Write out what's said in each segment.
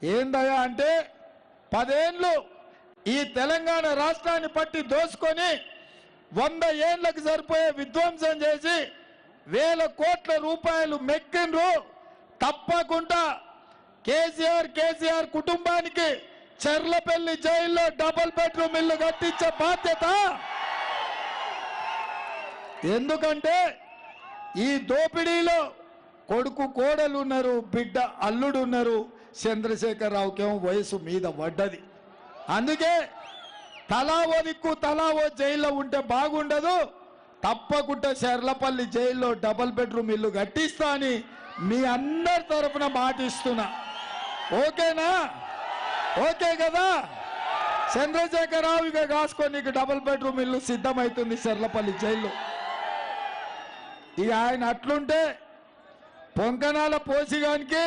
ఏందయ్యా అంటే 10 ఏళ్ళు ఈ తెలంగాణ రాష్ట్రాన్ని పట్టి దోసుకొని 100 ఏళ్లకు సరిపోయే విధ్వంసం చేసి వేల కోట్ల రూపాయలు మెక్కిండ్రు. తప్పకుండా కేసీఆర్ కుటుంబానికి చెర్లపల్లి జైల్లో డబుల్ బెడ్రూమ్ ఇల్లు కట్టించే బాధ్యత. ఎందుకంటే ఈ దోపిడీలో కొడుకు కోడలు ఉన్నారు, బిడ్డ అల్లుడు ఉన్నారు. చంద్రశేఖరరావుకేమో వయసు మీద పడ్డది. అందుకే తలా ఓ దిక్కు తలా ఓ జైల్లో ఉంటే బాగుండదు. తప్పకుండా చెర్లపల్లి జైల్లో డబుల్ బెడ్రూమ్ ఇల్లు కట్టిస్తా అని మీ అందరి తరఫున మాటిస్తున్నా. ఓకేనా? ఓకే కదా? చంద్రశేఖరరావు ఇక కాసుకొని నీకు డబుల్ బెడ్రూమ్ ఇల్లు సిద్ధమవుతుంది చెర్లపల్లి జైల్లో. ఇక ఆయన అట్లుంటే పొంకనాల పోసిగానికి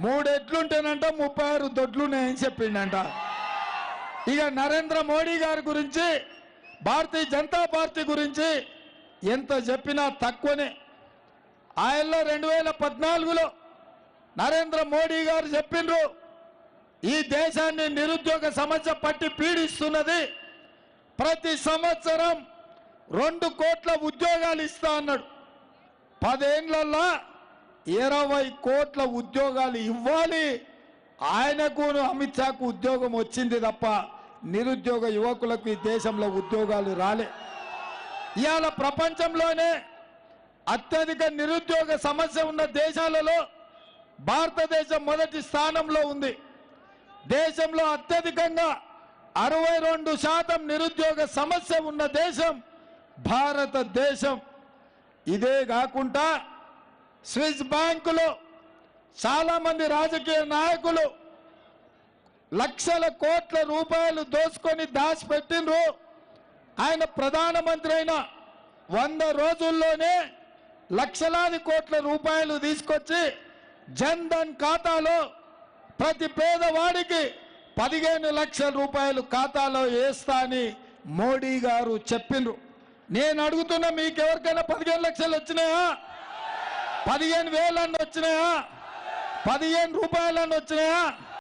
3 ఎడ్లుంటేనంట 36 దొడ్లున్నాయని చెప్పిండంట. ఇక నరేంద్ర మోడీ గారి గురించి, భారతీయ జనతా పార్టీ గురించి ఎంత చెప్పినా తక్కువనే. ఆయనలో 2014లో నరేంద్ర మోడీ గారు చెప్పిండ్రు, ఈ దేశాన్ని నిరుద్యోగ సమస్య పట్టి పీడిస్తున్నది, ప్రతి సంవత్సరం 2 కోట్ల ఉద్యోగాలు ఇస్తా అన్నాడు. 10 ఏళ్లలో 20 కోట్ల ఉద్యోగాలు ఇవ్వాలి. ఆయనకు అమిత్ షాకు ఉద్యోగం వచ్చింది తప్ప నిరుద్యోగ యువకులకు ఈ దేశంలో ఉద్యోగాలు రాలే. ఇవాళ ప్రపంచంలోనే అత్యధిక నిరుద్యోగ సమస్య ఉన్న దేశాలలో భారతదేశం మొదటి స్థానంలో ఉంది. దేశంలో అత్యధికంగా 62% నిరుద్యోగ సమస్య ఉన్న దేశం భారతదేశం. ఇదే కాకుండా స్విస్ బ్యాంకులో చాలా మంది రాజకీయ నాయకులు లక్షల కోట్ల రూపాయలు దోచుకొని దాచిపెట్టిండ్రు. ఆయన ప్రధానమంత్రి అయిన 100 రోజుల్లోనే లక్షలాది కోట్ల రూపాయలు తీసుకొచ్చి జన్ ధన్ ఖాతాలో ప్రతి పేదవాడికి 15 లక్షల రూపాయలు ఖాతాలో వేస్తా అని మోడీ గారు చెప్పిండ్రు. నేను అడుగుతున్నా, మీకెవరికైనా 15 లక్షలు వచ్చినాయా? 15,000 వచ్చినాయా? 15 రూపాయలన్నీ వచ్చినాయా?